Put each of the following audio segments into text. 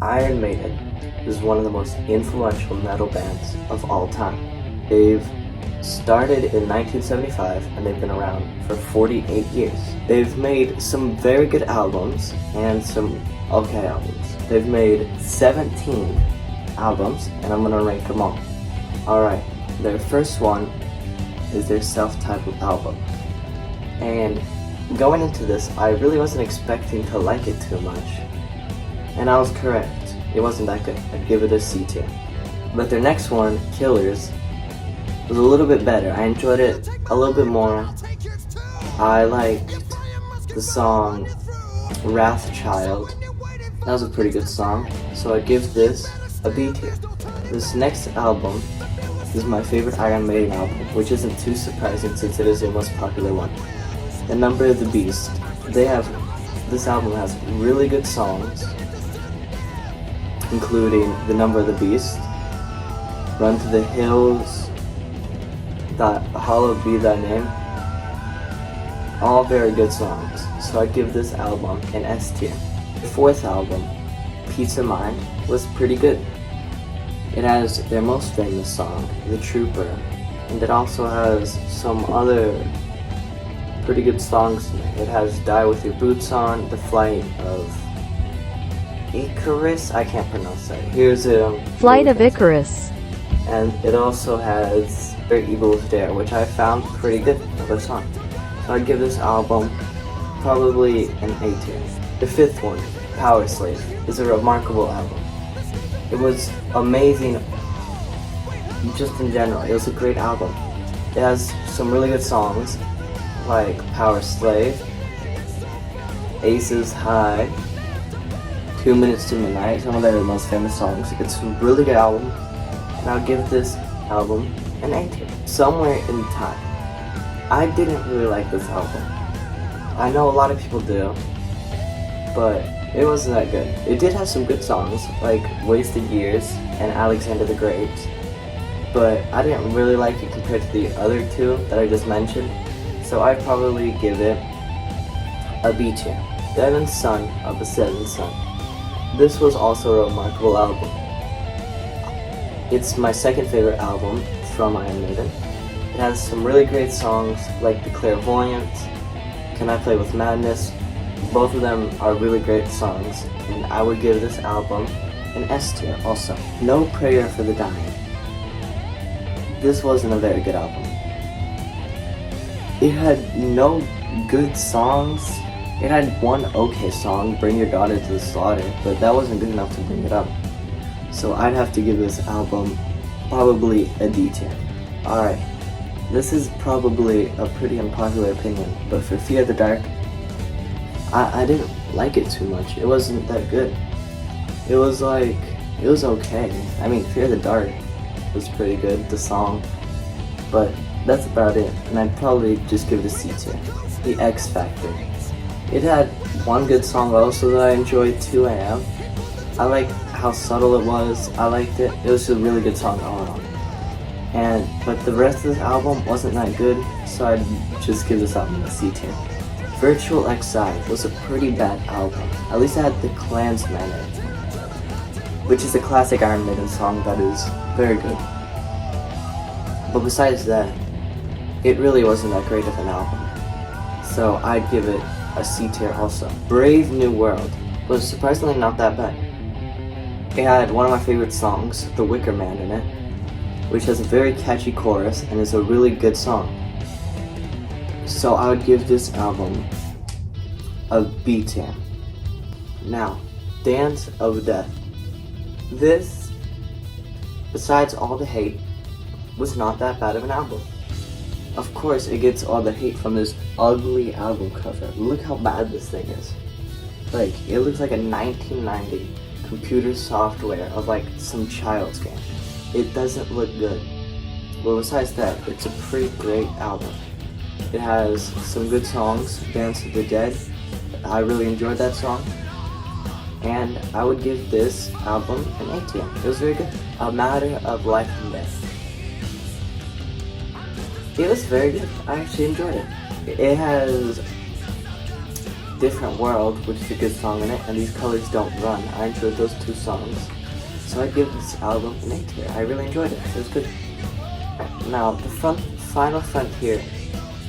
Iron Maiden is one of the most influential metal bands of all time. They've started in 1975 and they've been around for 48 years. They've made some very good albums and some okay albums. They've made 17 albums and I'm gonna rank them all. Alright, their first one is their self-titled album. And going into this, I really wasn't expecting to like it too much. And I was correct. It wasn't that good. I'd give it a C tier. But their next one, Killers, was a little bit better. I enjoyed it a little bit more. I liked the song Wrathchild. That was a pretty good song. So I'd give this a B tier. This next album is my favorite Iron Maiden album, which isn't too surprising since it is their most popular one. The Number of the Beast. This album has really good songs, including The Number of the Beast, Run to the Hills, That Hallowed Be Thy Name. All very good songs, so I'd give this album an S tier. The fourth album, Peace of Mind, was pretty good. It has their most famous song, The Trooper, and it also has some other pretty good songs in it. It has Die With Your Boots On, The Flight of Icarus, I can't pronounce that. Here's Flight of Icarus. And it also has Where Eagles Dare, which I found pretty good of a song. So I'd give this album probably an A tier. The fifth one, Power Slave, is a remarkable album. It was amazing just in general. It was a great album. It has some really good songs like Power Slave, Aces High, 2 Minutes to Midnight, some of their most famous songs. It's a really good album, and I'll give this album an A tier. Somewhere in Time. I didn't really like this album. I know a lot of people do, but it wasn't that good. It did have some good songs, like Wasted Years and Alexander the Great, but I didn't really like it compared to the other two that I just mentioned, so I'd probably give it a B tier. Seventh Son of the Seventh Son. This was also a remarkable album. It's my second favorite album from Iron Maiden. It has some really great songs like The Clairvoyant, Can I Play With Madness. Both of them are really great songs, and I would give this album an S tier also. No Prayer for the Dying. This wasn't a very good album. It had no good songs. It had one okay song, Bring Your Daughter to the Slaughter, but that wasn't good enough to bring it up. So I'd have to give this album probably a D tier. Alright, this is probably a pretty unpopular opinion, but for Fear the Dark, I didn't like it too much. It wasn't that good. It was okay. I mean, Fear the Dark was pretty good, the song, but that's about it, and I'd probably just give it a C tier. The X Factor. It had one good song also that I enjoyed, 2 AM. I liked how subtle it was. I liked it. It was a really good song all around. But the rest of this album wasn't that good, so I'd just give this album a C tier. Virtual Exile was a pretty bad album. At least it had The Klansman in it, which is a classic Iron Maiden song that is very good. But besides that, it really wasn't that great of an album. So I'd give it a C tier also. Brave New World was surprisingly not that bad. It had one of my favorite songs, The Wicker Man, in it, which has a very catchy chorus and is a really good song. So I would give this album a B tier. Now, Dance of Death. This, besides all the hate, was not that bad of an album. Of course, it gets all the hate from this ugly album cover. Look how bad this thing is. Like, it looks like a 1990 computer software of like some child's game. It doesn't look good. But besides that, it's a pretty great album. It has some good songs, Dance of the Dead. I really enjoyed that song. And I would give this album an A tier. It was very good. A Matter of Life and Death. It was very good. I actually enjoyed it. It has Different World, which is a good song in it, and These Colors Don't Run. I enjoyed those two songs. So I'd give this album an A tier. I really enjoyed it. It was good. Now, the Final Frontier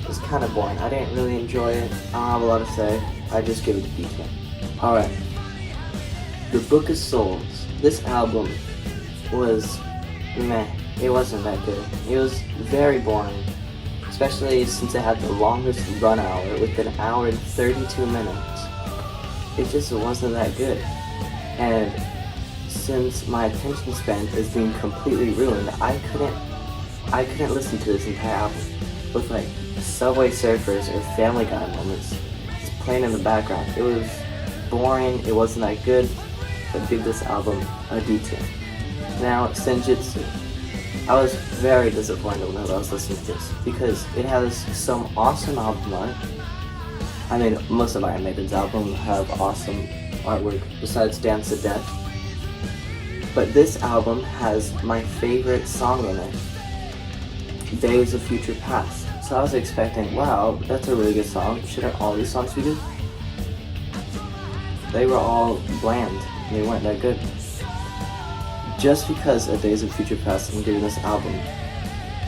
was kind of boring. I didn't really enjoy it. I don't have a lot to say. I just give it a B tier. Alright. The Book of Souls. This album was meh. It wasn't that good. It was very boring. Especially since it had the longest run hour with an hour and 32 minutes. It just wasn't that good. And since my attention span is being completely ruined, I couldn't listen to this entire album with like Subway Surfers or Family Guy moments just playing in the background. It was boring, it wasn't that good, but give this album a D tier. Now, Senjutsu. I was very disappointed whenever I was listening to this because it has some awesome album art. I mean, most of Iron Maiden's albums have awesome artwork besides Dance to Death. But this album has my favorite song in it, Days of Future Past. So I was expecting, wow, that's a really good song. Shouldn't all these songs be good? They were all bland. They weren't that good. Just because of Days of Future Past, I'm giving this album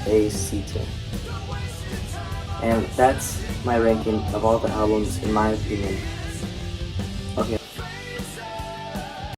a C tier. And that's my ranking of all the albums in my opinion. Okay.